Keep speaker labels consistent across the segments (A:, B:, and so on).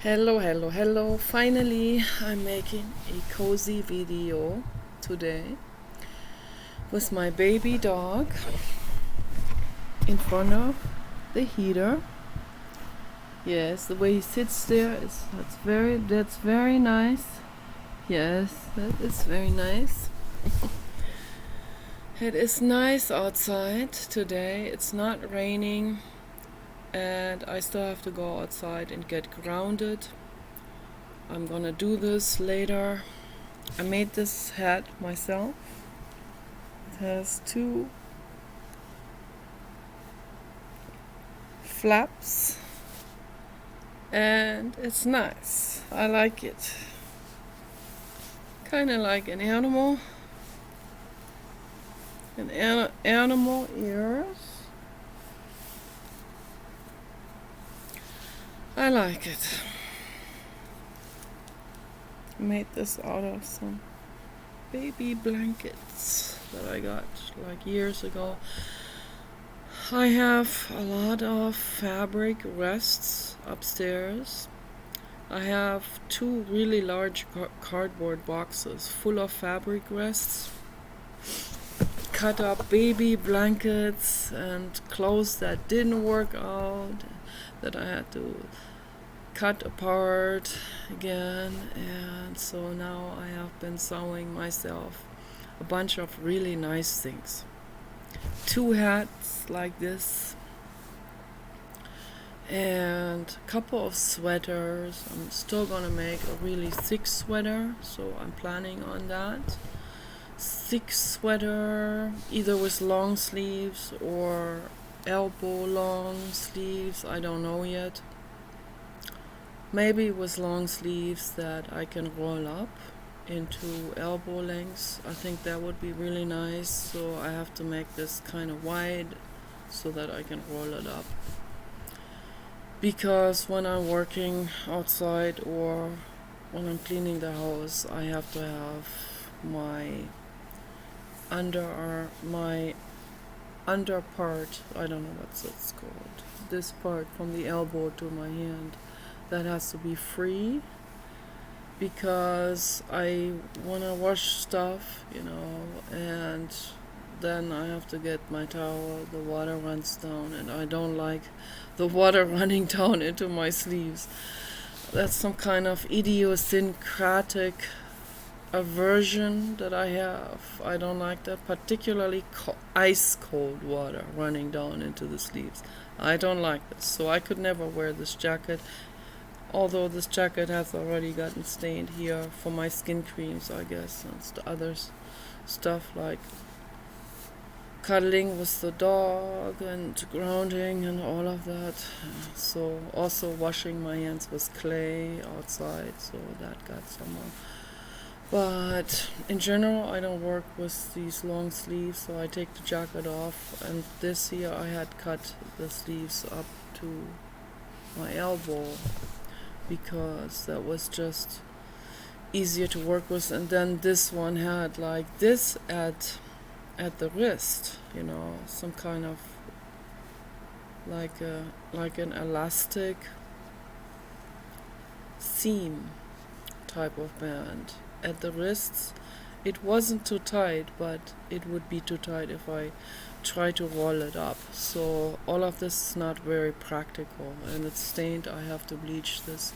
A: Hello. Finally, I'm making a cozy video today with my baby dog in front of the heater. Yes, the way he sits there that's very nice. Yes, that is very nice. It is nice outside today. It's not raining and I still have to go outside and get grounded. I'm gonna do this later. I made this hat myself. It has two flaps and it's nice. I like it. Kinda like an animal. Animal ears. I like it. I made this out of some baby blankets that I got like years ago. I have a lot of fabric rests upstairs. I have two really large cardboard boxes full of fabric rests. Cut up baby blankets and clothes that didn't work out, that I had to cut apart again, and so now I have been sewing myself a bunch of really nice things. Two hats like this and a couple of sweaters. I'm still gonna make a really thick sweater, so I'm planning on that. Thick sweater, either with long sleeves or elbow long sleeves, I don't know yet. Maybe with long sleeves that I can roll up into elbow lengths. I think that would be really nice. So I have to make this kind of wide so that I can roll it up. Because when I'm working outside or when I'm cleaning the house, I have to have my under part, I don't know what it's called, this part from the elbow to my hand, that has to be free, because I want to wash stuff, and then I have to get my towel, the water runs down, and I don't like the water running down into my sleeves. That's some kind of idiosyncratic aversion that I have. I don't like that, particularly ice cold water running down into the sleeves. I don't like this, so I could never wear this jacket, although this jacket has already gotten stained here for my skin creams, I guess, and other stuff like cuddling with the dog and grounding and all of that. So also washing my hands with clay outside, so that got someone. But in general, I don't work with these long sleeves, so I take the jacket off. And this year I had cut the sleeves up to my elbow because that was just easier to work with. And then this one had like this at the wrist, some kind of like an elastic seam type of band at the wrists. It wasn't too tight, but it would be too tight if I try to roll it up. So all of this is not very practical, and it's stained. I have to bleach this.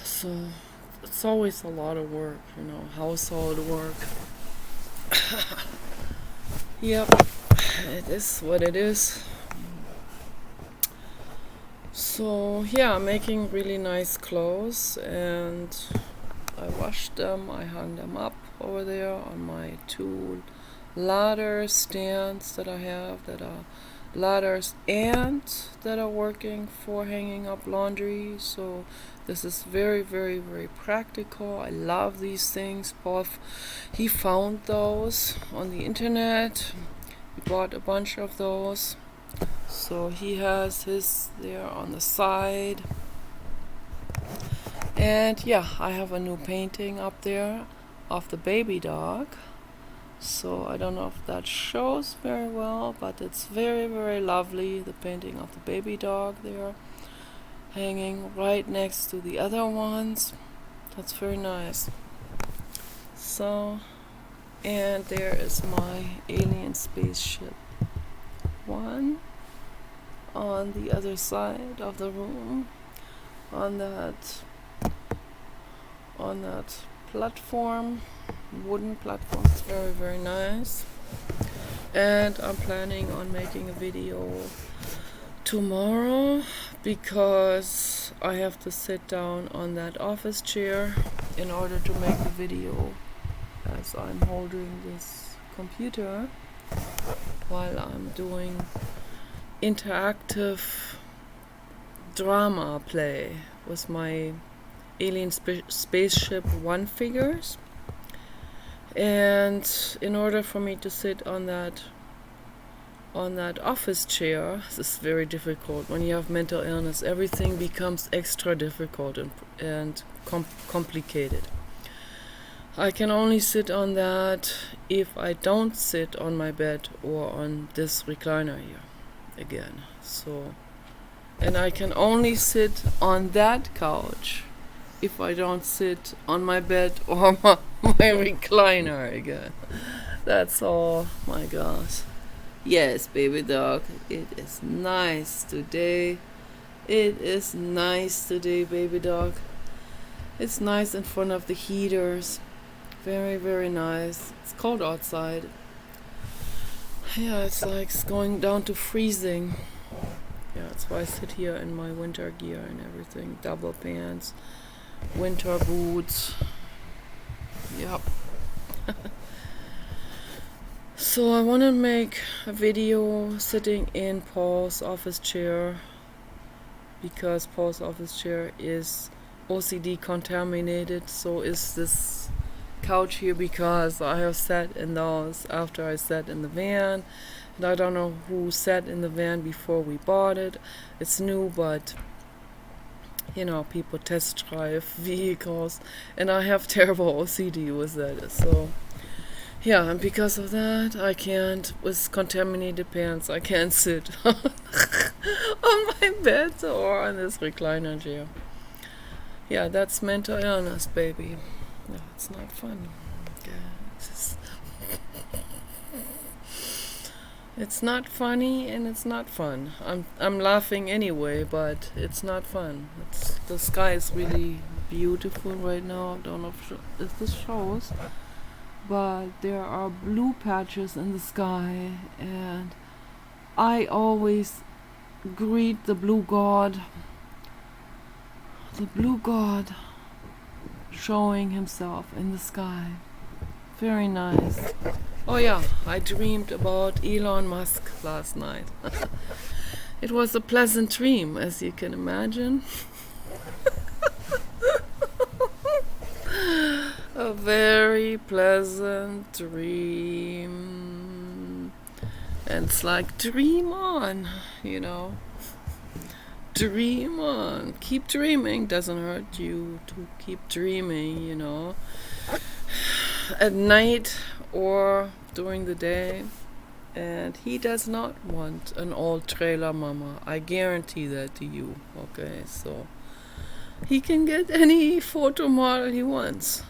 A: So it's always a lot of work, household work. Yep, it is what it is. So yeah, I'm making really nice clothes, and I washed them, I hung them up over there on my two ladder stands that I have, that are ladders and that are working for hanging up laundry. So this is very, very, very practical. I love these things. Paul, he found those on the internet. He bought a bunch of those. So he has his there on the side. And yeah, I have a new painting up there of the baby dog. So I don't know if that shows very well, but it's very, very lovely, the painting of the baby dog there. hanging right next to the other ones. That's very nice. So, and there is my alien spaceship. One on the other side of the room, on that platform, wooden platform. It's very, very nice. And I'm planning on making a video tomorrow because I have to sit down on that office chair in order to make the video, as I'm holding this computer while I'm doing interactive drama play with my alien spaceship one figures. And in order for me to sit on that office chair, this is very difficult. When you have mental illness, everything becomes extra difficult and complicated. I can only sit on that if I don't sit on my bed or on this recliner here again. So, and I can only sit on that couch if I don't sit on my bed or my recliner again. That's all. My gosh. Yes, baby dog. It is nice today. It is nice today, baby dog. It's nice in front of the heaters. Very, very nice. It's cold outside. Yeah, it's like it's going down to freezing. Yeah, that's why I sit here in my winter gear and everything. Double pants, winter boots. Yep. So I want to make a video sitting in Paul's office chair because Paul's office chair is OCD contaminated. So is this couch here because I have sat in those after I sat in the van. And I don't know who sat in the van before we bought it. It's new, but you know, people test drive vehicles, and I have terrible OCD with that. So yeah, and because of that, I can't, with contaminated pants, I can't sit on my bed or on this recliner chair. Yeah, that's mental illness, baby. No, it's not fun. It's not funny and it's not fun. I'm laughing anyway, but it's not fun. The sky is really beautiful right now. I don't know if this shows, but there are blue patches in the sky, and I always greet the blue god. The blue god showing himself in the sky. Very nice. Oh yeah, I dreamed about Elon Musk last night. It was a pleasant dream, as you can imagine. A very pleasant dream. And it's like, dream on, you know. Dream on. Keep dreaming. Doesn't hurt you to keep dreaming, you know. At night or during the day. And he does not want an old trailer mama. I guarantee that to you. Okay, so he can get any photo model he wants.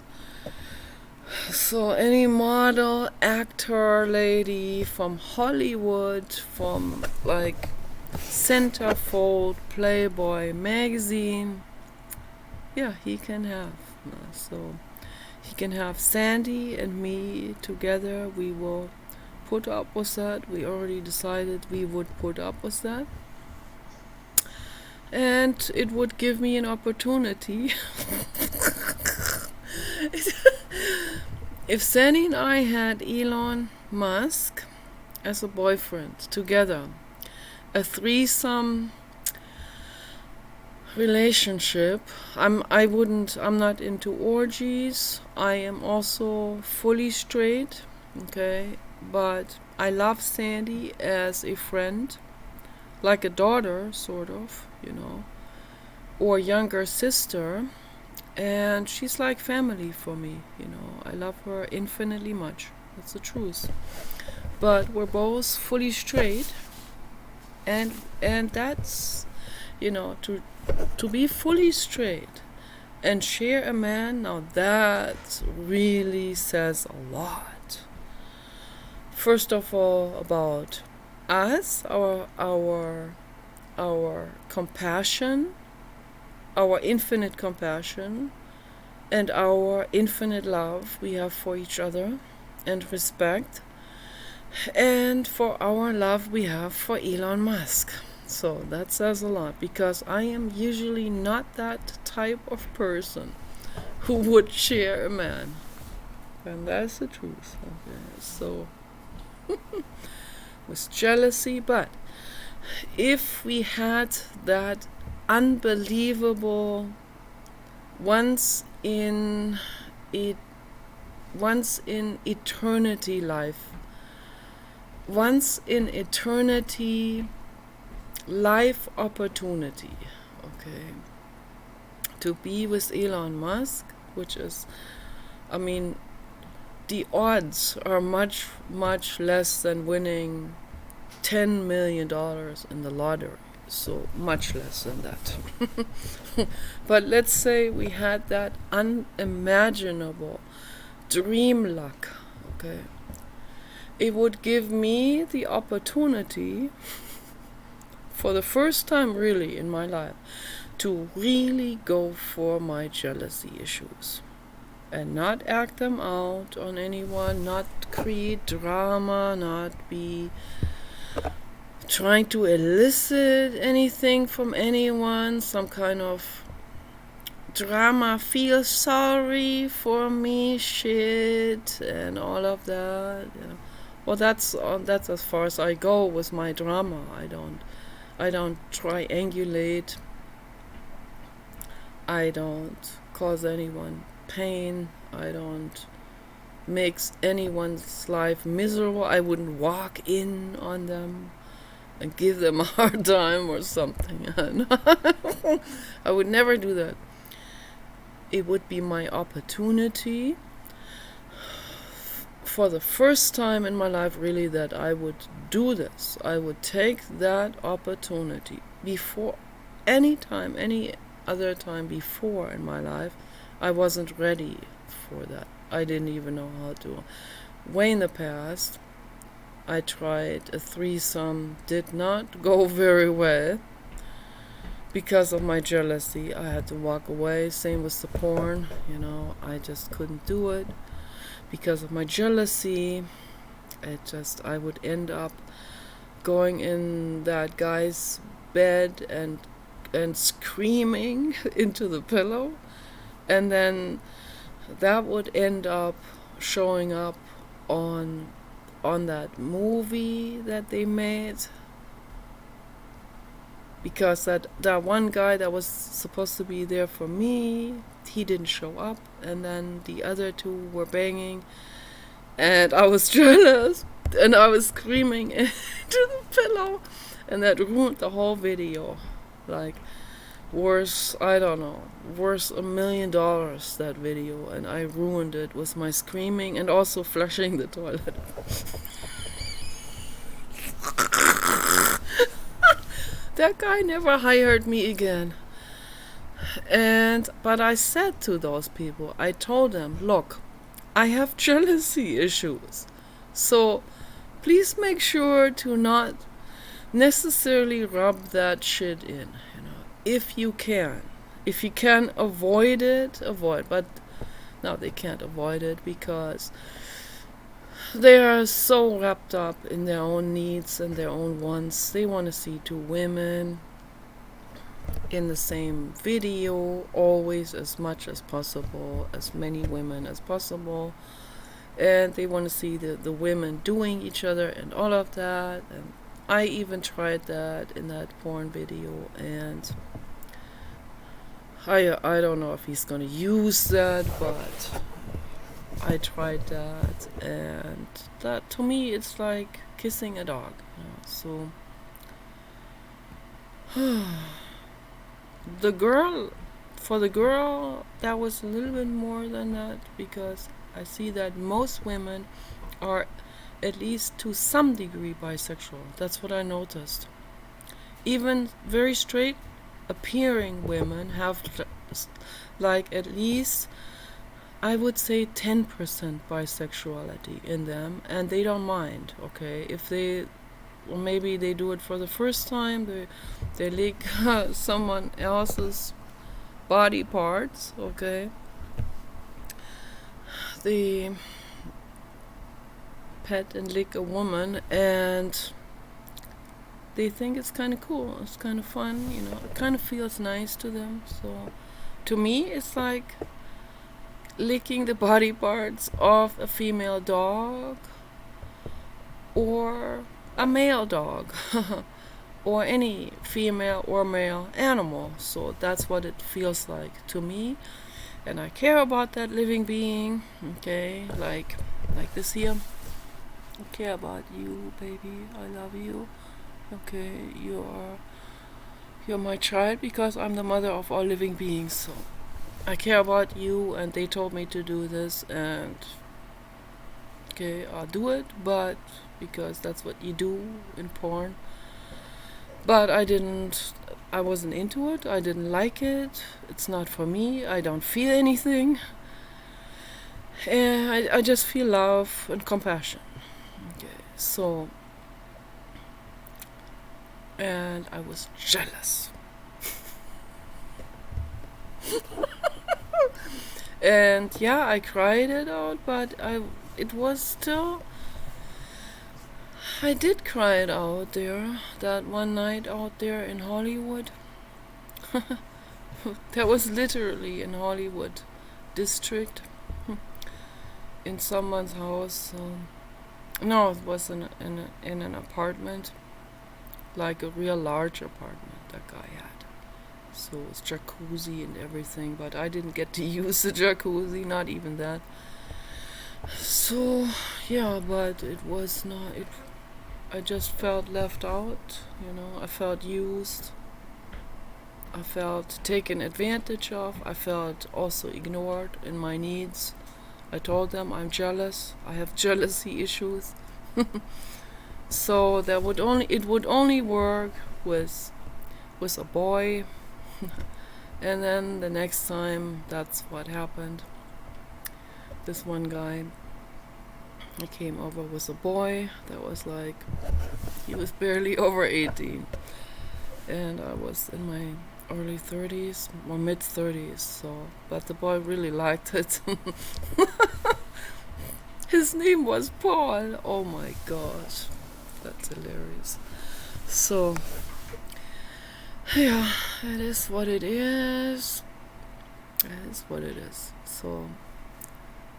A: So any model, actor, lady from Hollywood, from like Centerfold, Playboy magazine, yeah, he can have. So he can have Sandy and me together. We will put up with that. We already decided we would put up with that. And it would give me an opportunity. If Sandy and I had Elon Musk as a boyfriend together, a threesome relationship, I'm not into orgies. I am also fully straight, okay, but I love Sandy as a friend, like a daughter, sort of, you know, or younger sister, and she's like family for me, you know. I love her infinitely much. That's the truth. But we're both fully straight, and that's, you know, to be fully straight and share a man, now that really says a lot. First of all, about us, our compassion, our infinite compassion, and our infinite love we have for each other, and respect, and for our love we have for Elon Musk. So that says a lot, because I am usually not that type of person who would share a man. And that's the truth. Okay, so with jealousy, but if we had that unbelievable once in eternity life, once in eternity life opportunity, okay, to be with Elon Musk, which is, I mean, the odds are much, much less than winning $10 million in the lottery. So much less than that. But let's say we had that unimaginable dream luck, okay? It would give me the opportunity, for the first time really in my life, to really go for my jealousy issues and not act them out on anyone, not create drama, not be trying to elicit anything from anyone, some kind of drama, feel sorry for me shit and all of that, you know. Well, that's as far as I go with my drama. I don't triangulate. I don't cause anyone pain. I don't make anyone's life miserable. I wouldn't walk in on them and give them a hard time or something. I would never do that. It would be my opportunity for the first time in my life, really, that I would do this. I would take that opportunity. Before any other time before in my life, I wasn't ready for that. I didn't even know how to. Way in the past, I tried a threesome, did not go very well because of my jealousy. I had to walk away. Same with the porn, you know, I just couldn't do it because of my jealousy. I would end up going in that guy's bed and screaming into the pillow, and then that would end up showing up on that movie that they made, because that one guy that was supposed to be there for me, he didn't show up, and then the other two were banging, and I was jealous, and I was screaming into the pillow, and that ruined the whole video. Like, worth $1 million, that video, and I ruined it with my screaming and also flushing the toilet. That guy never hired me again. But I said to those people, I told them, look, I have jealousy issues, so please make sure to not necessarily rub that shit in, you know, if you can. If you can avoid it, avoid. But no, they can't avoid it because they are so wrapped up in their own needs and their own wants. They want to see two women in the same video, always, as much as possible, as many women as possible. And they want to see the women doing each other and all of that. And I even tried that in that porn video, and I don't know if he's gonna use that, but I tried that, and that, to me, it's like kissing a dog, you know. So for the girl, that was a little bit more than that, because I see that most women are at least to some degree bisexual. That's what I noticed. Even very straight appearing women have like at least, I would say, 10% bisexuality in them, and they don't mind, okay? If they, or maybe they do it for the first time, they lick someone else's body parts, okay? They pet and lick a woman, and they think it's kind of cool, it's kind of fun, you know, it kind of feels nice to them. So to me, it's like licking the body parts of a female dog or a male dog or any female or male animal. So that's what it feels like to me, and I care about that living being, okay? Like this here. I care about you, baby. I love you. Okay, you're my child because I'm the mother of all living beings. So I care about you, and they told me to do this, and okay, I'll do it, but because that's what you do in porn. But I wasn't into it, I didn't like it, it's not for me, I don't feel anything. And I just feel love and compassion. Okay, so, and I was jealous. And yeah, I cried it out, but it was still, I did cry it out there, that one night out there in Hollywood. That was literally in Hollywood district, in someone's house. No, it was in an apartment, like a real large apartment that guy had. So it's jacuzzi and everything, but I didn't get to use the jacuzzi, not even that. So yeah, but it was not. I just felt left out. You know, I felt used. I felt taken advantage of. I felt also ignored in my needs. I told them I'm jealous. I have jealousy issues. So it would only work with a boy. And then the next time, that's what happened. This one guy, he came over with a boy that was like, he was barely over 18, and I was in my early 30s or mid 30s. So, but the boy really liked it. His name was Paul. Oh my gosh, that's hilarious. So yeah, it is what it is. It is what it is. So,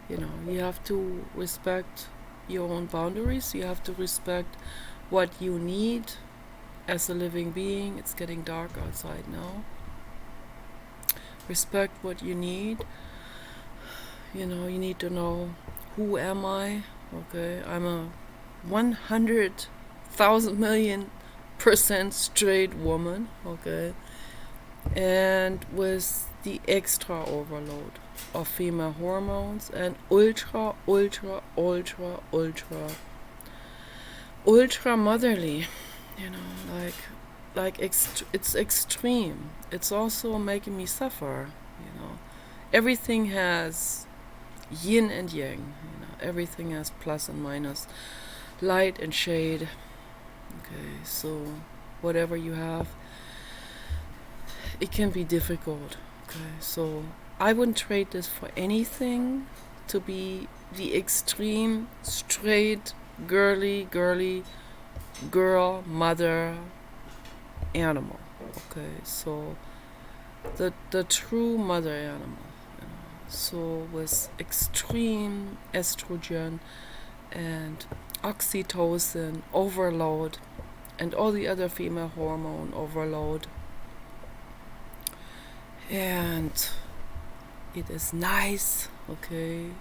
A: you know, you have to respect your own boundaries. You have to respect what you need as a living being. It's getting dark outside now. Respect what you need. You know, you need to know, who am I? Okay, I'm a 100,000,000,000% straight woman, okay, and with the extra overload of female hormones and ultra motherly, you know, it's extreme. It's also making me suffer, you know. Everything has yin and yang, you know, everything has plus and minus, light and shade. Okay, so whatever you have, it can be difficult. Okay, so I wouldn't trade this for anything, to be the extreme straight girly girl mother animal. Okay, so the true mother animal, you know, so with extreme estrogen and oxytocin overload and all the other female hormone overload, and it is nice. Okay,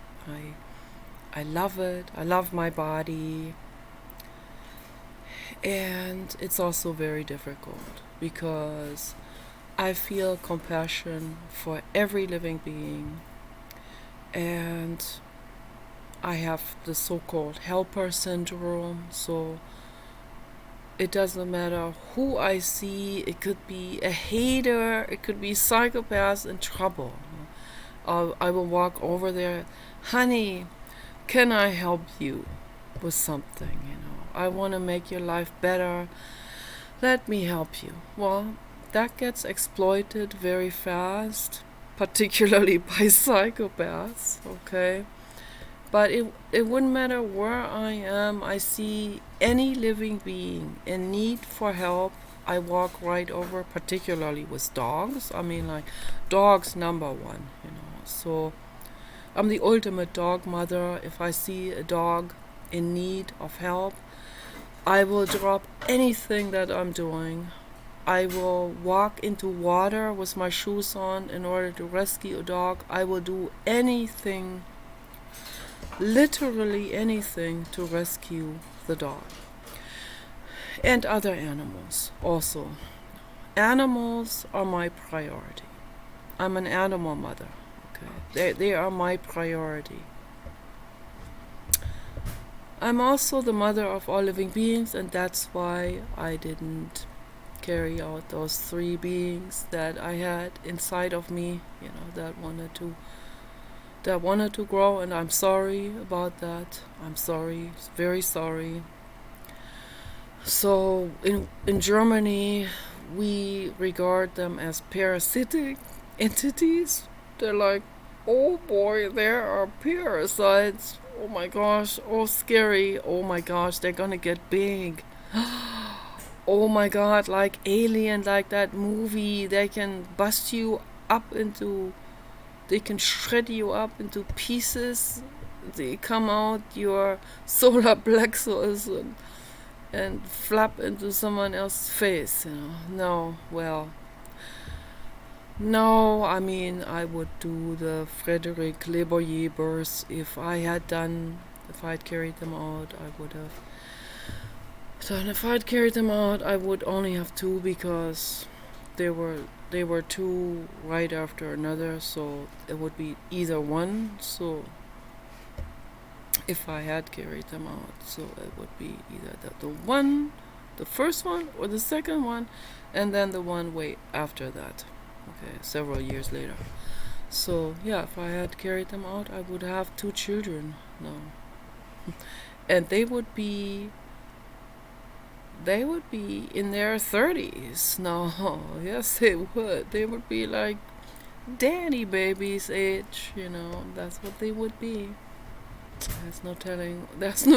A: I love it. I love my body. And it's also very difficult because I feel compassion for every living being, and I have the so-called helper syndrome. So It doesn't matter who I see. It could be a hater. It could be psychopaths in trouble. I will walk over there. Honey, can I help you with something? I want to make your life better. Let me help you. Well, that gets exploited very fast, particularly by psychopaths, okay? But it wouldn't matter where I am. I see any living being in need for help. I walk right over, particularly with dogs. I mean, like, dogs number one, So I'm the ultimate dog mother. If I see a dog in need of help, I will drop anything that I'm doing. I will walk into water with my shoes on in order to rescue a dog. I will do anything, literally anything, to rescue the dog. And other animals also. Animals are my priority. I'm an animal mother. Okay, they are my priority. I'm also the mother of all living beings, and that's why I didn't carry out those 3 beings that I had inside of me, that wanted to grow, and I'm sorry about that. I'm sorry, very sorry. So in Germany, we regard them as parasitic entities. They're like, oh boy, there are parasites. Oh my gosh, oh scary. Oh my gosh, they're gonna get big. Oh my god, like Alien, like that movie, they can bust you up into, they can shred you up into pieces. They come out your solar plexus and flap into someone else's face, No, well, no, I mean, I would do the Frederick Le Boyer births. If I had carried them out, I would have. So if I'd carried them out, I would only have 2 because they were 2 right after another, so it would be either one. So if I had carried them out, so it would be either the first one, or the second one, and then the one way after that. Okay, several years later. So yeah, if I had carried them out, I would have 2 children now, and they would be in their 30s now. Yes, they would. They would be like Danny baby's age. That's what they would be. There's no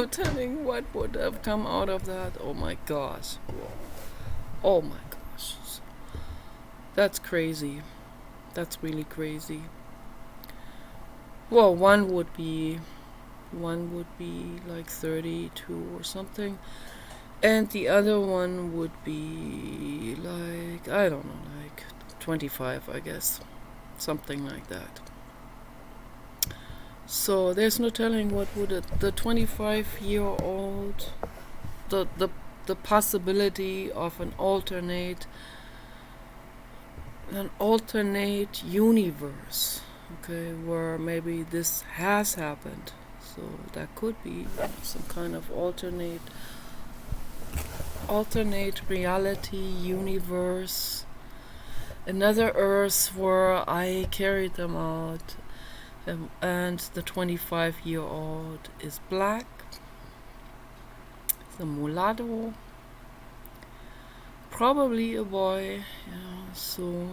A: telling what would have come out of that. Oh my gosh. Oh my gosh. That's crazy. That's really crazy. Well, one would be like 32 or something, and the other one would be like, I don't know, like 25, I guess, something like that. So there's no telling what would the 25-year-old, the possibility of an alternate universe, okay, where maybe this has happened. So that could be some kind of alternate reality universe, another Earth where I carried them out, and the 25-year-old is black, the mulatto, probably a boy, so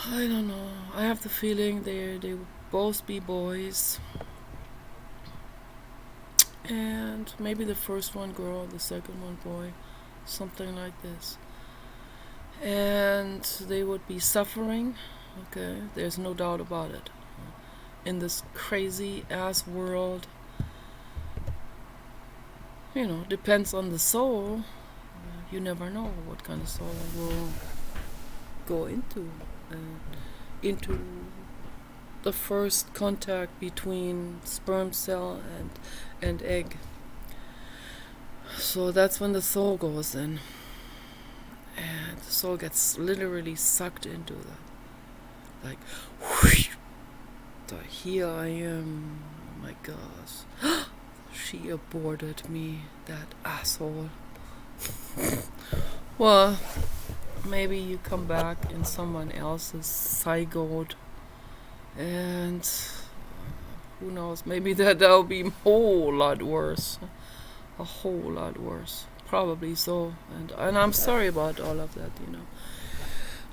A: I don't know. I have the feeling they would both be boys. And maybe the first one girl, the second one boy, something like this. And they would be suffering, okay? There's no doubt about it. In this crazy ass world, depends on the soul. You never know what kind of soul will go into the first contact between sperm cell and egg. So that's when the soul goes in, and the soul gets literally sucked into that, like, whoosh, so here I am. Oh my gosh, she aborted me, that asshole. Well, maybe you come back in someone else's zygote, and who knows, maybe that'll be a whole lot worse. A whole lot worse. Probably so. And I'm sorry about all of that, you know.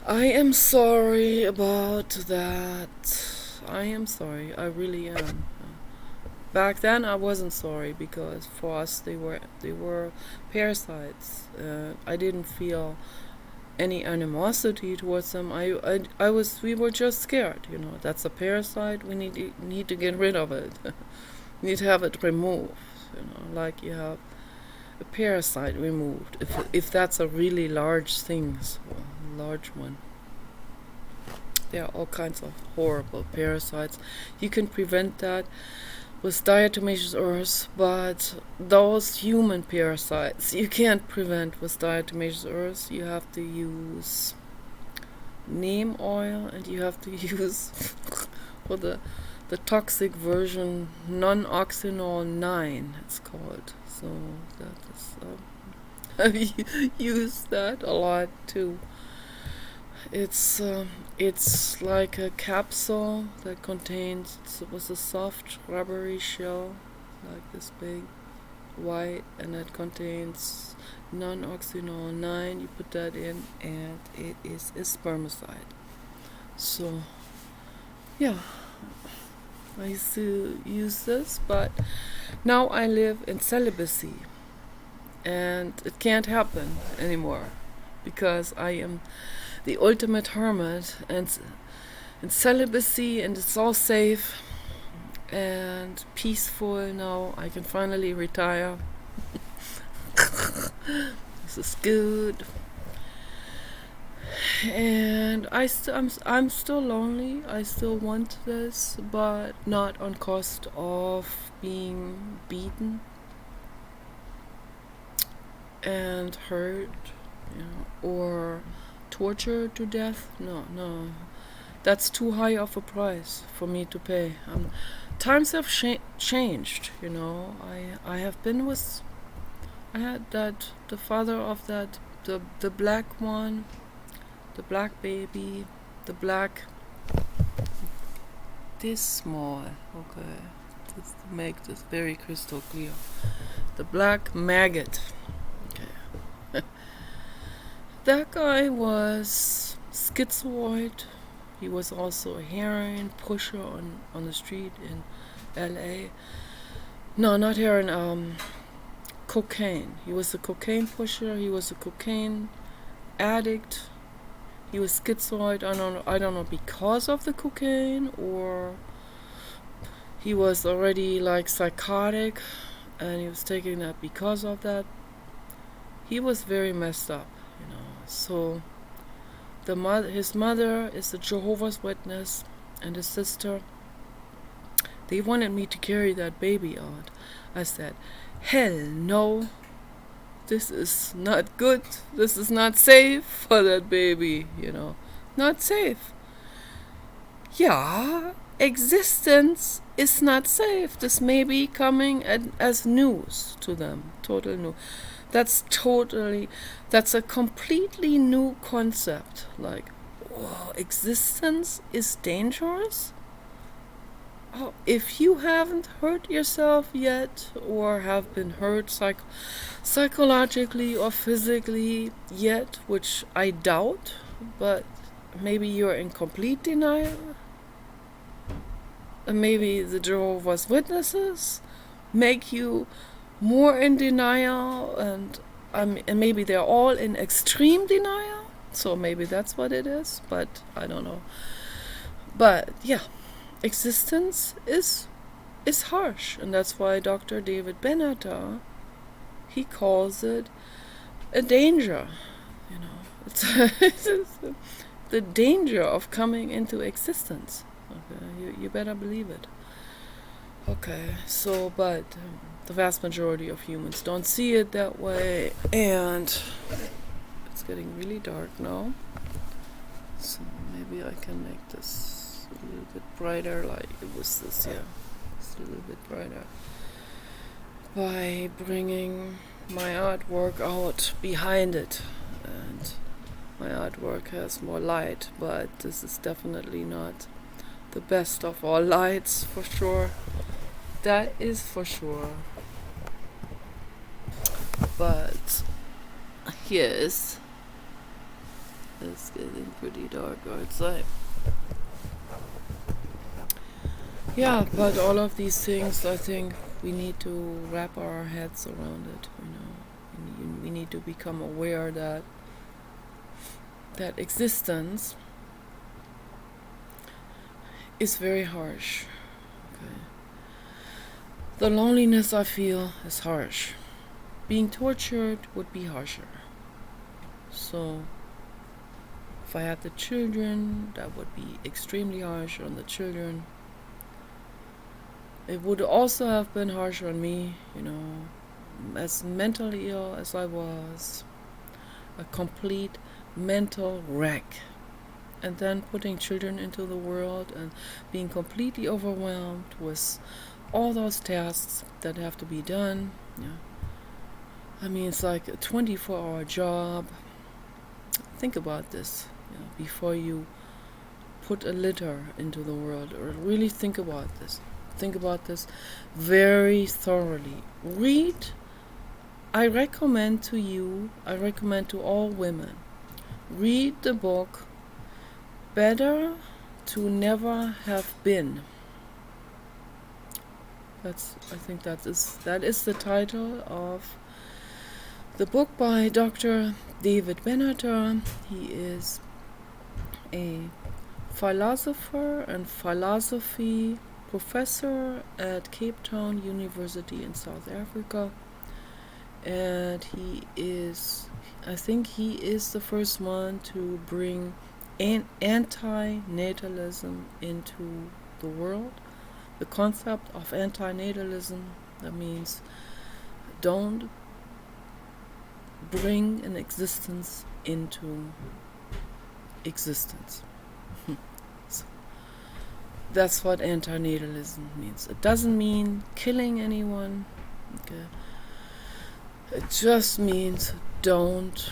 A: I am sorry about that. I am sorry. I really am. Back then I wasn't sorry because for us they were parasites. I didn't feel any animosity towards them. I was we were just scared, you know. That's a parasite. We need to get rid of it. Need to have it removed, you know, like you have a parasite removed. If that's a really large thing, so a large one. There are all kinds of horrible parasites. You can prevent that with diatomaceous earth, but those human parasites you can't prevent with diatomaceous earth. You have to use neem oil, and you have to use for the toxic version non-oxynol 9 it's called. So that is I've used that a lot too. It's like a capsule that contains, it was a soft rubbery shell, like this big, white, and it contains non-oxynol 9. You put that in, and it is a spermicide. So, yeah, I used to use this, but now I live in celibacy, and it can't happen anymore because I am the ultimate hermit, and in celibacy, and it's all safe and peaceful now. I can finally retire. This is good. And I'm still lonely. I still want this, but not on cost of being beaten and hurt, you know, or tortured to death. No, that's too high of a price for me to pay. Times have changed, you know. I have been with, I had that, the father of that, the black one, the black baby, the black, this small, okay, just to make this very crystal clear, the black maggot. Okay. That guy was schizoid. He was also a heroin pusher on the street in LA. No, not heroin, cocaine. He was a cocaine pusher, he was a cocaine addict. He was schizoid, I don't know, because of the cocaine, or he was already like psychotic and he was taking that because of that. He was very messed up, you know. So his mother is a Jehovah's Witness, and his sister, they wanted me to carry that baby out. I said, hell no, this is not good, this is not safe for that baby, you know, not safe. Yeah, existence is not safe. This may be coming as news to them, total new. That's a completely new concept. Like, whoa, existence is dangerous? Oh, if you haven't hurt yourself yet, or have been hurt psychologically or physically yet, which I doubt, but maybe you're in complete denial. And maybe the Jehovah's Witnesses make you more in denial, and maybe they're all in extreme denial, so maybe that's what it is, but I don't know. But yeah, existence is harsh, and that's why Dr. David Benata, he calls it a danger, you know. It's the danger of coming into existence. Okay, you better believe it. Okay, so, but the vast majority of humans don't see it that way, and it's getting really dark now. So maybe I can make this a little bit brighter, like it was this, yeah. It's a little bit brighter. By bringing my artwork out behind it, and my artwork has more light, but this is definitely not the best of all lights, for sure. That is for sure. But yes, it's getting pretty dark outside. Yeah, but all of these things, I think we need to wrap our heads around it. We need to become aware that existence is very harsh. Okay. The loneliness I feel is harsh. Being tortured would be harsher. So if I had the children, that would be extremely harsh on the children. It would also have been harsh on me, as mentally ill as I was, a complete mental wreck. And then putting children into the world and being completely overwhelmed with all those tasks that have to be done. Yeah. I mean, it's like a 24-hour job. Think about this, before you put a litter into the world, or really think about this. Think about this very thoroughly. I recommend to all women, read the book Better to Never Have Been. I think that is the title of the book by Dr. David Benatar. He is a philosopher and philosophy professor at Cape Town University in South Africa, and I think he is the first one to bring anti-natalism into the world. The concept of anti-natalism, that means don't bring an existence into existence. So that's what antinatalism means. It doesn't mean killing anyone. Okay. It just means don't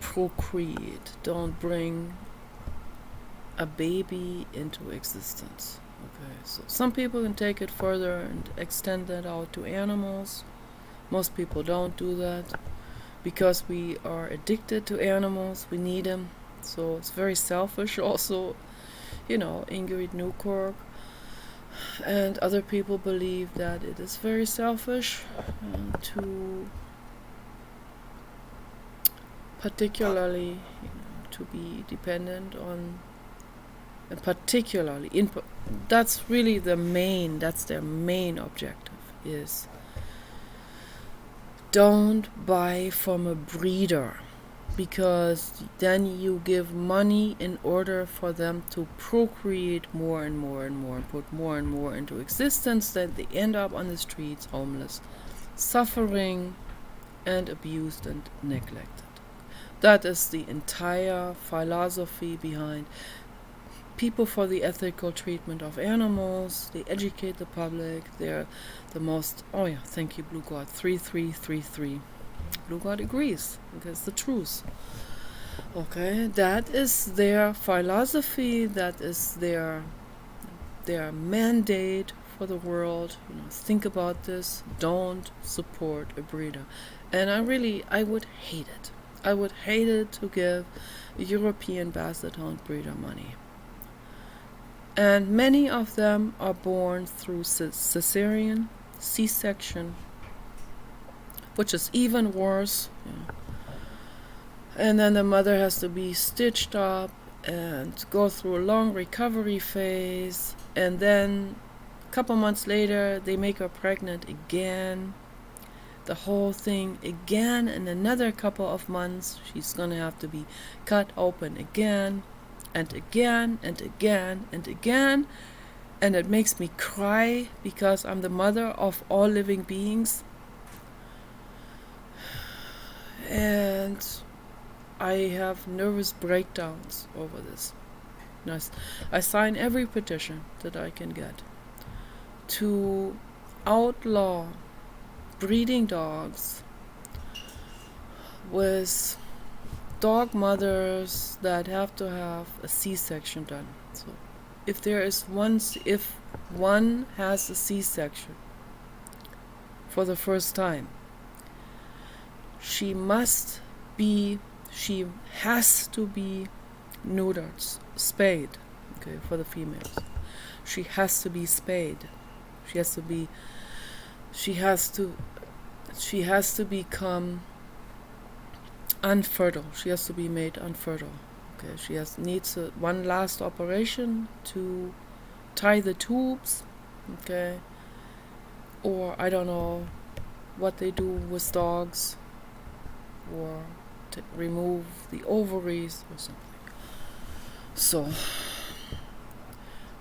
A: procreate. Don't bring a baby into existence. Okay. So some people can take it further and extend that out to animals. Most people don't do that because we are addicted to animals. We need them. So it's very selfish also. Ingrid Newkirk and other people believe that it is very selfish to particularly to be dependent on, and particularly that's really their main objective is don't buy from a breeder, because then you give money in order for them to procreate more and more and more and put more and more into existence, that they end up on the streets homeless, suffering and abused and neglected. That is the entire philosophy behind People for the Ethical Treatment of Animals. They educate the public. They're the most, thank you, Blue God, 3333. Blue God agrees, because the truth. Okay, that is their philosophy, that is their mandate for the world. Think about this. Don't support a breeder. And I would hate it. I would hate it to give a European Basset Hound breeder money. And many of them are born through cesarean, C-section, which is even worse. And then the mother has to be stitched up and go through a long recovery phase. And then a couple months later, they make her pregnant again. The whole thing again. In another couple of months, she's going to have to be cut open again. And again, and again, and again. And it makes me cry because I'm the mother of all living beings. And I have nervous breakdowns over this. I sign every petition that I can get to outlaw breeding dogs with dog mothers that have to have a C-section done. So if one has a C-section for the first time, she has to be neutered, spayed, okay, for the females. She has to be spayed. She has to become unfertile. She has to be made unfertile. Okay, needs one last operation to tie the tubes. Okay, or I don't know what they do with dogs, or to remove the ovaries or something. So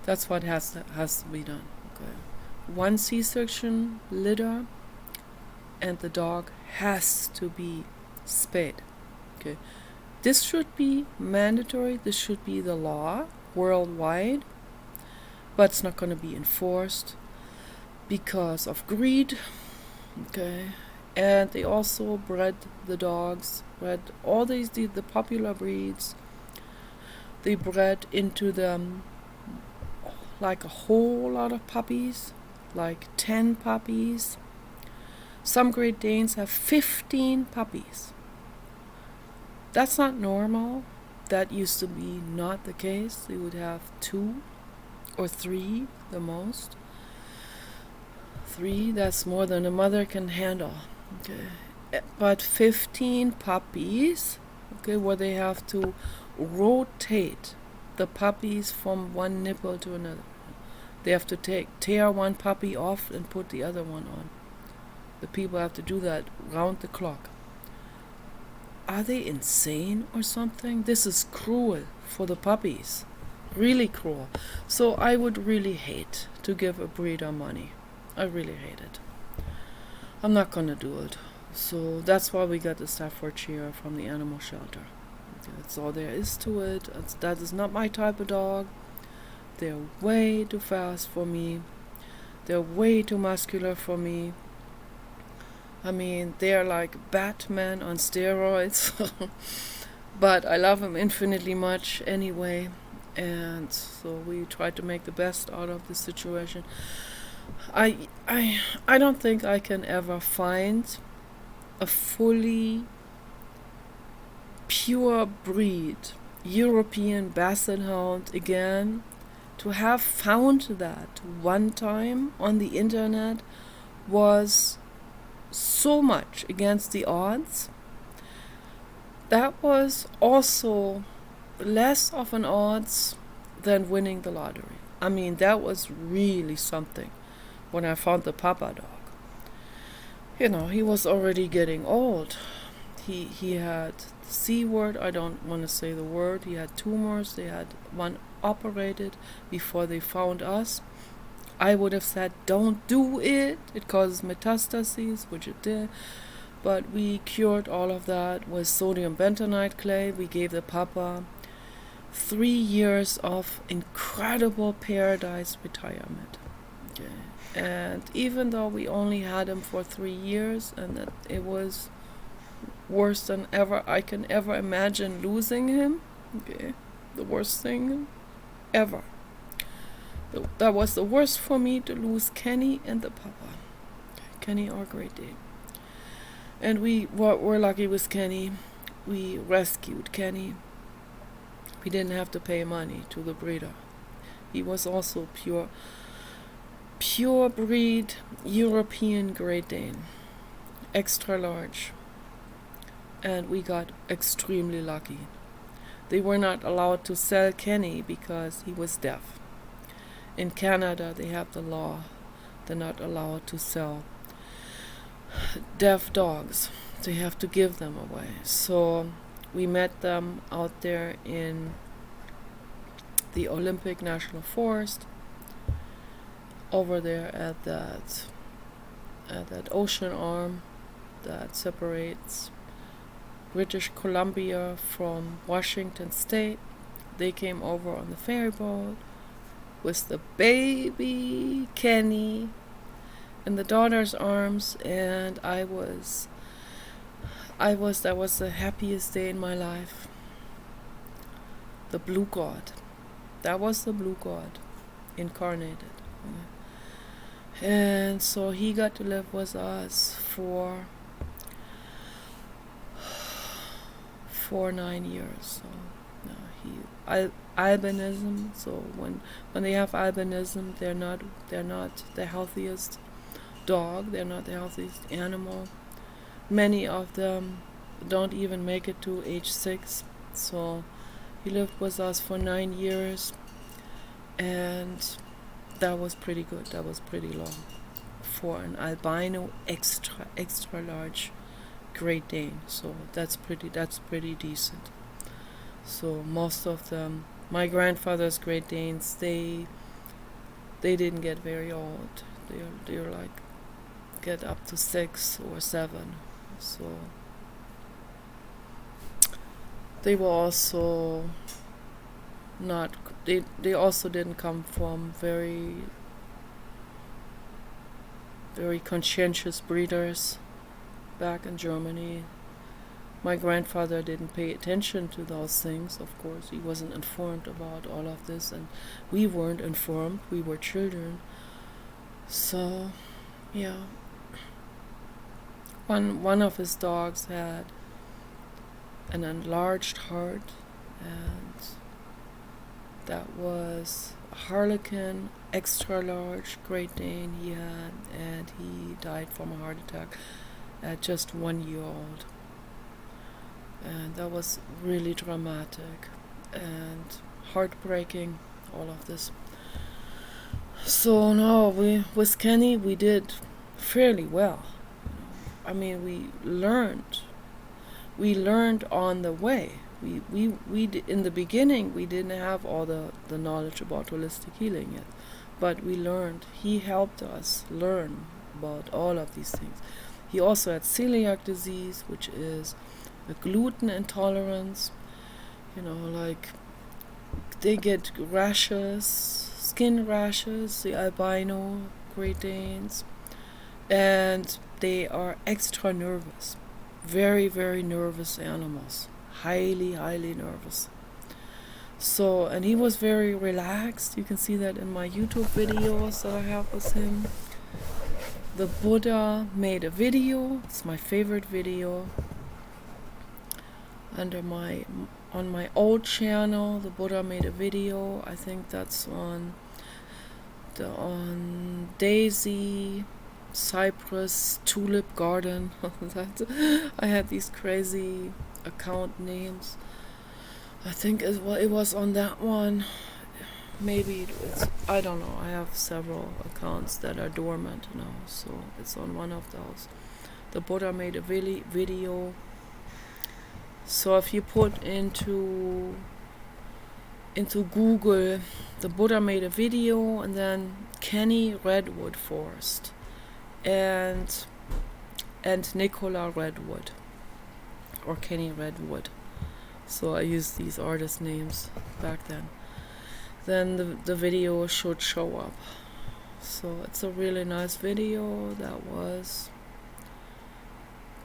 A: that's what has to be done. Okay, one C-section litter, and the dog has to be spayed. Okay, this should be mandatory. This should be the law worldwide, but it's not going to be enforced because of greed. Okay, and they also bred all the popular breeds. They bred into them like a whole lot of puppies, like 10 puppies. Some Great Danes have 15 puppies. That's not normal. That used to be not the case. They would have 2 or 3 the most. 3, that's more than a mother can handle. Okay, but 15 puppies, okay, where they have to rotate the puppies from one nipple to another. They have to tear one puppy off and put the other one on. The people have to do that round the clock. Are they insane or something? This is cruel for the puppies. Really cruel. So I would really hate to give a breeder money. I really hate it. I'm not gonna do it. So that's why we got the Staffordshire from the animal shelter. That's all there is to it. That is not my type of dog. They're way too fast for me. They're way too muscular for me. I mean, they're like Batman on steroids. But I love them infinitely much anyway. And so we try to make the best out of the situation. I don't think I can ever find a fully pure breed European Basset Hound again. To have found that one time on the internet was so much against the odds. That was also less of an odds than winning the lottery. I mean, that was really something when I found the Papa dog. You know, he was already getting old. He had the C word, I don't want to say the word. He had tumors. They had one operated before they found us. I would have said, don't do it. It causes metastases, which it did. But we cured all of that with sodium bentonite clay. We gave the Papa 3 years of incredible paradise retirement. Okay. And even though we only had him for 3 years, and that it was worse than ever I can ever imagine losing him. Okay. The worst thing ever. That was the worst for me, to lose Kenny and the Papa. Kenny, our Great Dane. And we were lucky with Kenny. We rescued Kenny. We didn't have to pay money to the breeder. He was also pure breed European Great Dane. Extra large. And we got extremely lucky. They were not allowed to sell Kenny because he was deaf. In Canada, they have the law. They're not allowed to sell deaf dogs. They have to give them away. So we met them out there in the Olympic National Forest, over there at that ocean arm that separates British Columbia from Washington State. They came over on the ferry boat with the baby Kenny in the daughter's arms, and I was that was the happiest day in my life. The blue god. That was the blue god incarnated. And so he got to live with us for 9 years. So albinism. So when they have albinism, they're not the healthiest dog. They're not the healthiest animal. Many of them don't even make it to age 6. So he lived with us for 9 years, and that was pretty good. That was pretty long for an albino extra large Great Dane. So that's pretty decent. So most of them, my grandfather's Great Danes, they didn't get very old. They're like get up to 6 or 7. So they were also not. They also didn't come from very conscientious breeders back in Germany. My grandfather didn't pay attention to those things, of course. He wasn't informed about all of this, and we weren't informed. We were children. So, yeah. One of his dogs had an enlarged heart, and that was a Harlequin, extra large Great Dane he had, and he died from a heart attack at just 1 year old. And that was really dramatic and heartbreaking, all of this. So no, with Kenny we did fairly well. I mean, we learned on the way. We in the beginning we didn't have all the knowledge about holistic healing yet, but we learned. He helped us learn about all of these things. He also had celiac disease, which is a gluten intolerance. Like they get rashes, skin rashes, the albino Great Danes, and they are extra nervous. Very, very nervous animals. Highly, highly nervous. So, and he was very relaxed. You can see that in my YouTube videos that I have with him. The Buddha made a video. It's my favorite video. On my old channel, the Buddha made a video. I think that's on Daisy, Cypress, Tulip Garden. I had these crazy account names. I think it was on that one. Maybe it's, I don't know. I have several accounts that are dormant now, so it's on one of those. The Buddha made a video. So if you put into Google, the Buddha made a video, and then Kenny Redwood Forest and Nicola Redwood, or Kenny Redwood. So I used these artist names back then. Then the video should show up. So it's a really nice video. That was,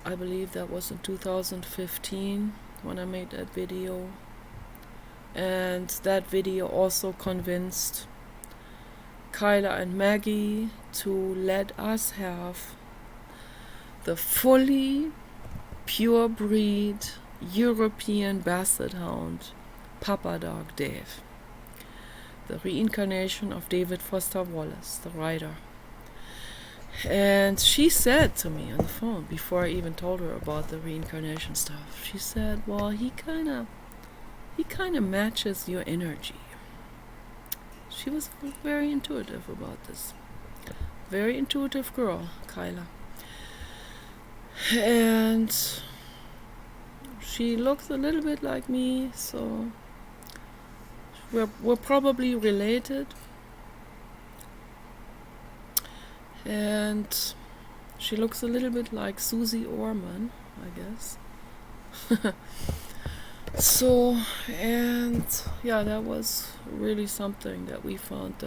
A: I believe that was in 2015 when I made that video. And that video also convinced Kyla and Maggie to let us have the fully pure breed European Basset Hound Papa Dog Dave. The reincarnation of David Foster Wallace, the writer. And she said to me on the phone, before I even told her about the reincarnation stuff, she said, well, he kind of matches your energy. She was very intuitive about this. Very intuitive girl, Kyla. And she looks a little bit like me, so we're probably related. And she looks a little bit like Susie Orman, I guess. So, and yeah, that was really something that we found.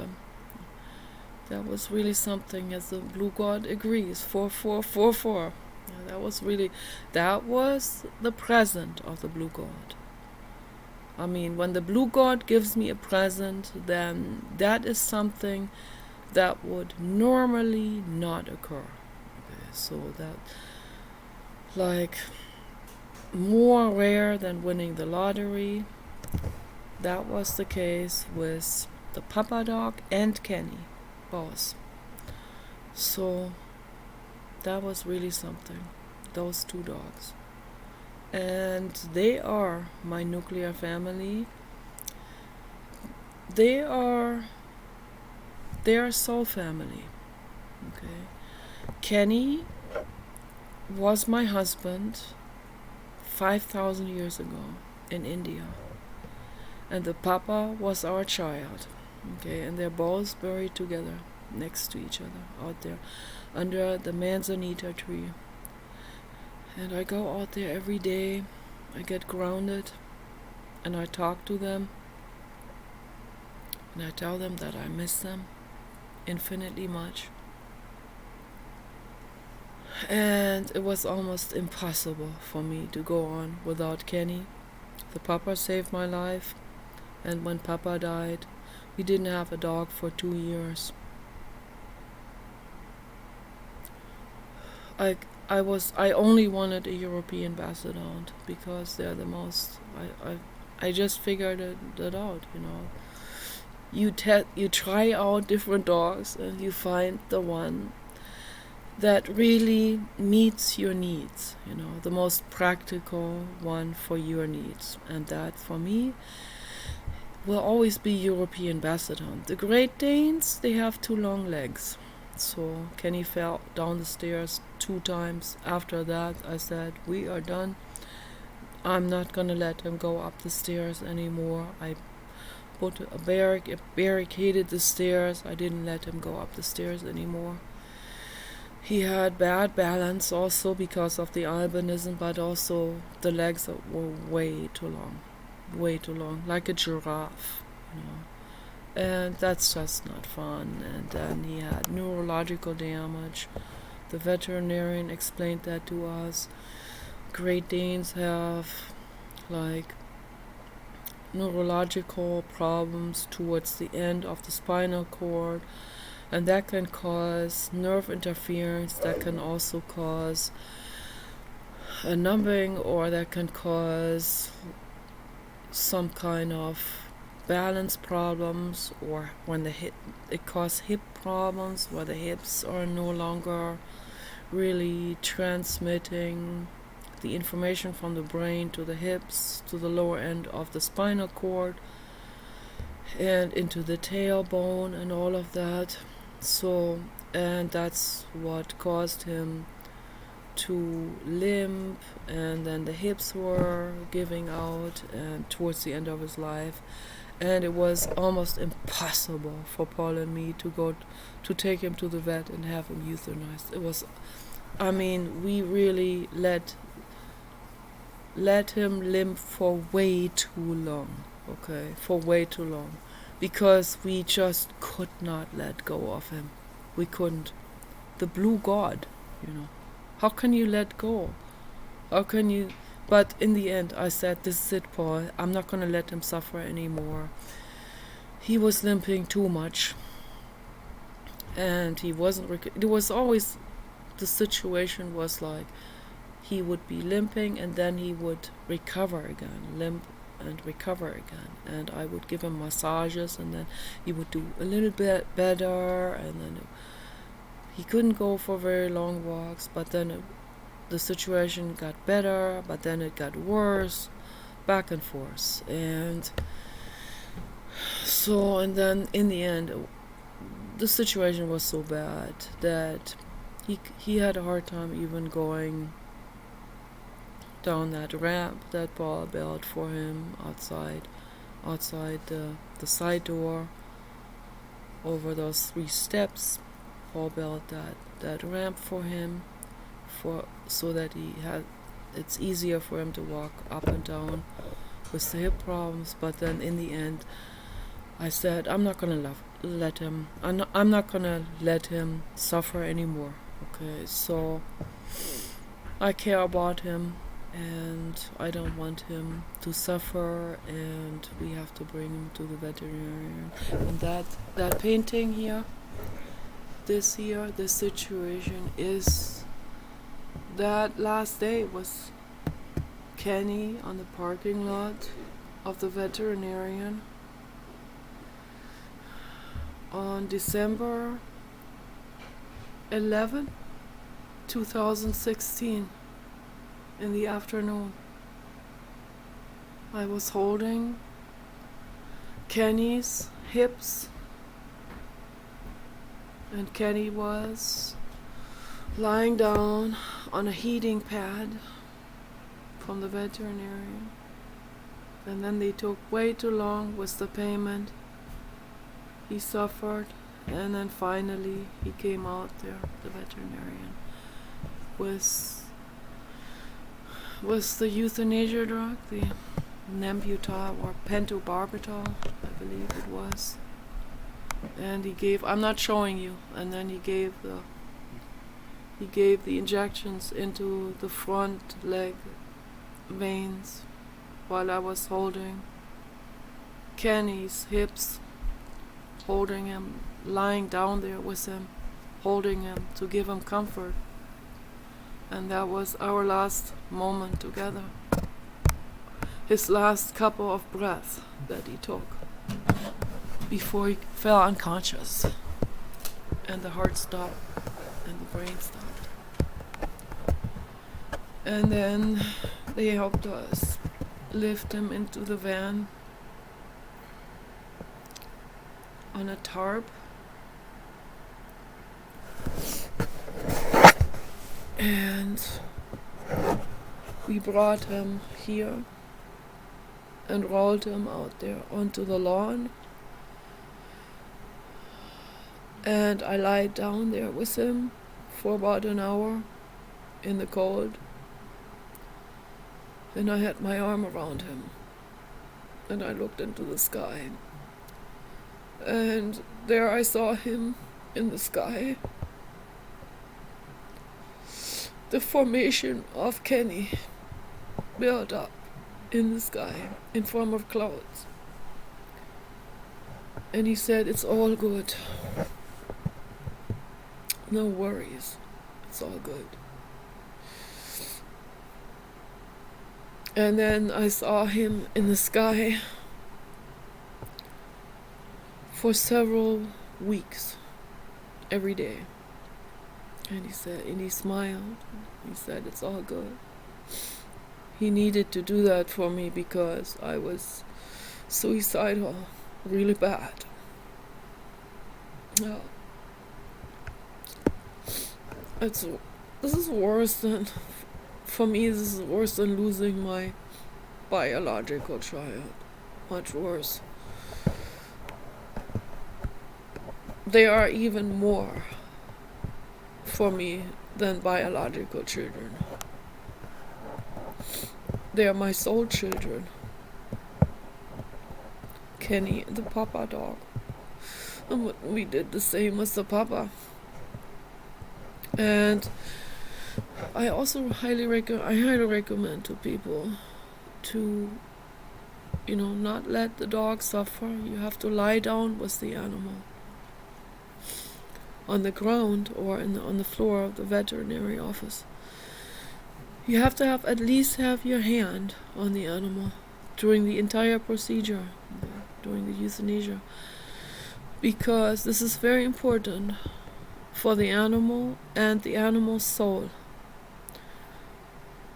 A: That was really something, as the Blue God agrees. 4444. Yeah, that was the present of the blue god. I mean, when the blue god gives me a present, then that is something that would normally not occur. Okay, so that, like, more rare than winning the lottery. That was the case with the Papa dog and Kenny, both. So that was really something, those two dogs. And they are my nuclear family. They are soul family. Okay. Kenny was my husband 5,000 years ago in India. And the Papa was our child. Okay, and they're both buried together next to each other out there under the manzanita tree. And I go out there every day. I get grounded and I talk to them. And I tell them that I miss them infinitely much. And it was almost impossible for me to go on without Kenny. The Papa saved my life. And when Papa died, we didn't have a dog for 2 years. I only wanted a European Basset Hound because they're the most. I just figured it out. You try out different dogs and you find the one that really meets your needs. The most practical one for your needs, and that for me will always be European Basset Hound. The Great Danes, they have too long legs. So Kenny fell down the stairs 2 times. After that, I said, we are done. I'm not gonna let him go up the stairs anymore. I put barricaded the stairs. I didn't let him go up the stairs anymore. He had bad balance also because of the albinism, but also the legs were way too long, like a giraffe, and that's just not fun. And then he had neurological damage. The veterinarian explained that to us. Great Danes have like neurological problems towards the end of the spinal cord, and that can cause nerve interference. That can also cause a numbing, or that can cause some kind of balance problems, or when it causes hip problems where the hips are no longer really transmitting the information from the brain to the hips, to the lower end of the spinal cord and into the tailbone and all of that. So, and that's what caused him to limp, and then the hips were giving out and towards the end of his life, and it was almost impossible for Paul and me to go to take him to the vet and have him euthanized. It was, we really let him limp for way too long, because we just could not let go of him. We couldn't. The blue god, How can you let go? How can you? But in the end, I said, this is it, Paul. I'm not going to let him suffer anymore. He was limping too much. And he wasn't... It was always... The situation was like, he would be limping and then he would recover again. Limp and recover again. And I would give him massages, and then he would do a little bit better, and then... He couldn't go for very long walks, but then the situation got better, but then it got worse, back and forth. And so, and then in the end, the situation was so bad that he had a hard time even going down that ramp that Paul built for him outside the side door, over those 3 steps. Paul built that ramp for him, so that it's easier for him to walk up and down with the hip problems. But then in the end, I said, I'm not gonna let him suffer anymore. Okay, so I care about him, and I don't want him to suffer, and we have to bring him to the veterinarian. And that painting here, this situation is that last day was Kenny on the parking lot of the veterinarian on December 11, 2016 in the afternoon. I was holding Kenny's hips, and Kenny was lying down on a heating pad from the veterinarian. And then they took way too long with the payment. He suffered, and then finally he came out there, the veterinarian, with the euthanasia drug, the Nembutal or pentobarbital, I believe it was. And he gave, I'm not showing you, and then he gave the injections into the front leg veins while I was holding Kenny's hips, holding him, lying down there with him, holding him to give him comfort. And that was our last moment together. His last couple of breaths that he took before he fell unconscious, and the heart stopped and the brain stopped. And then they helped us lift him into the van on a tarp. And we brought him here and rolled him out there onto the lawn. And I lied down there with him for about an hour in the cold. And I had my arm around him. And I looked into the sky. And there I saw him in the sky. The formation of Kenny built up in the sky in form of clouds. And he said, "It's all good. No worries. It's all good." And then I saw him in the sky for several weeks, every day. And he said, and he smiled. He said, "It's all good." He needed to do that for me because I was suicidal, really bad. Yeah. This is worse than, for me, this is worse than losing my biological child. Much worse. They are even more for me than biological children. They are my soul children. Kenny and the papa dog. And we did the same with the papa. And I also highly recommend to people to, not let the dog suffer. You have to lie down with the animal on the ground or on the floor of the veterinary office. You have to at least have your hand on the animal during the entire procedure, during the euthanasia, because this is very important for the animal and the animal's soul.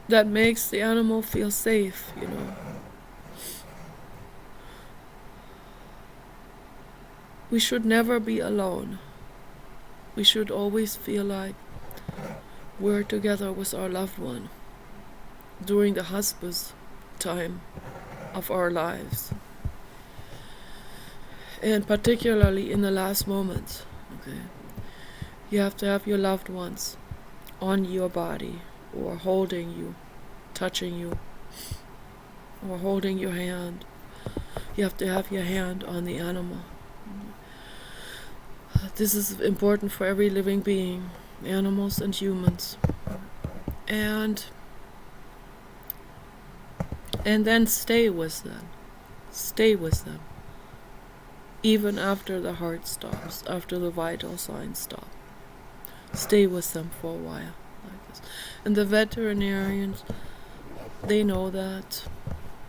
A: That makes the animal feel safe, We should never be alone. We should always feel like we're together with our loved one during the hospice time of our lives. And particularly in the last moments, okay? You have to have your loved ones on your body, or holding you, touching you, or holding your hand. You have to have your hand on the animal. This is important for every living being, animals and humans. and then stay with them. Stay with them. Even after the heart stops, after the vital signs stop. Stay with them for a while like this. And the veterinarians, they know that.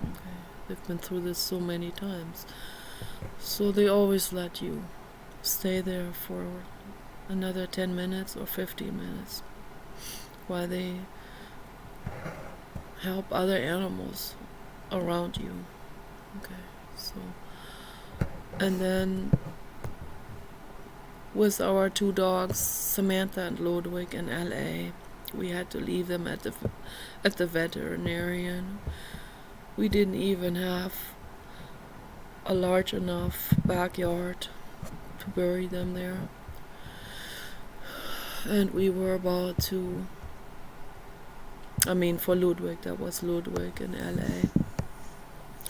A: Okay. They've been through this so many times. So they always let you stay there for another 10 minutes or 15 minutes while they help other animals around you. Okay, so, and then with our two dogs, Samantha and Ludwig, in LA, we had to leave them at the veterinarian. We didn't even have a large enough backyard to bury them there, and we were about to, for Ludwig, that was Ludwig in LA,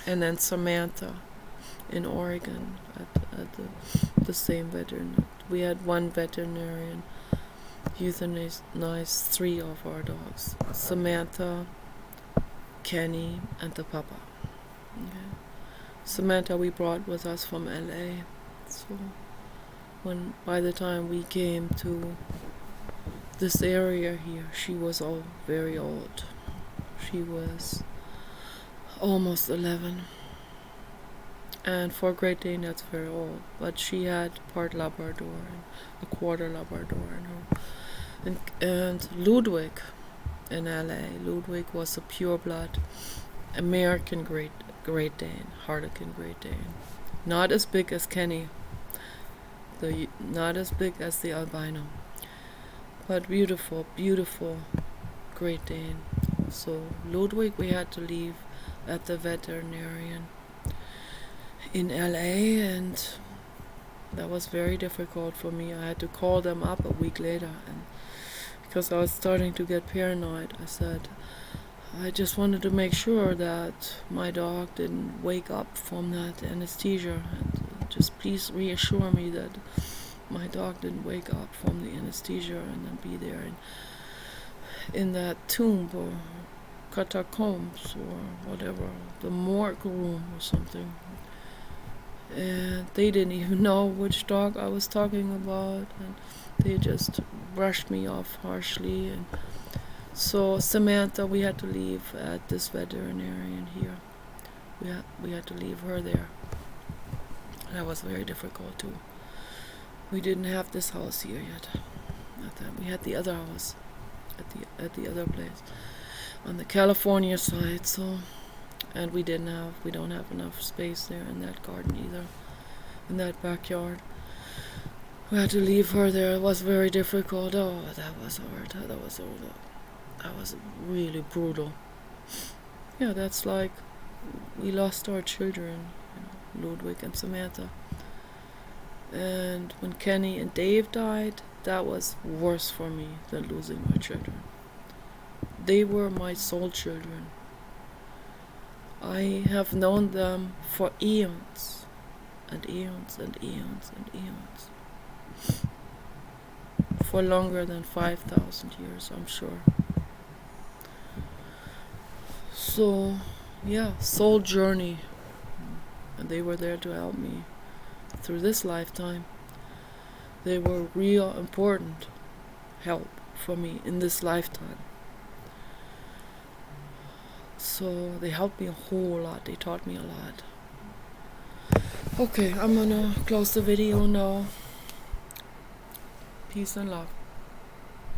A: and then Samantha in Oregon at the same veterinarian. We had one veterinarian euthanized 3 of our dogs: Samantha, Kenny, and the papa. Okay. Samantha we brought with us from LA, so by the time we came to this area here, she was all very old. She was almost 11. And for a Great Dane, that's very old. But she had part Labrador and a quarter Labrador in her. And Ludwig in LA, Ludwig was a pureblood American Great Dane, Harlequin Great Dane. Not as big as Kenny, not as big as the albino, but beautiful, beautiful Great Dane. So Ludwig we had to leave at the veterinarian in LA, and that was very difficult for me. I had to call them up a week later, and because I was starting to get paranoid, I said, I just wanted to make sure that my dog didn't wake up from that anesthesia, and just please reassure me that my dog didn't wake up from the anesthesia and then be there in that tomb or catacombs or whatever, the morgue room or something. And they didn't even know which dog I was talking about, and they just brushed me off harshly. And so Samantha, we had to leave at this veterinarian here. We had to leave her there. That was very difficult too. We didn't have this house here yet. We had the other house at the other place on the California side. So, and we don't have enough space there in that garden either, in that backyard. We had to leave her there. It was very difficult. Oh, that was hard. That was really brutal. Yeah, that's like we lost our children, Ludwig and Samantha. And when Kenny and Dave died, that was worse for me than losing my children. They were my soul children. I have known them for eons and eons and eons and eons. For longer than 5,000 years, I'm sure. So, yeah, soul journey. And they were there to help me through this lifetime. They were real important help for me in this lifetime. So they helped me a whole lot. They taught me a lot. Okay, I'm gonna close the video now. Peace and love.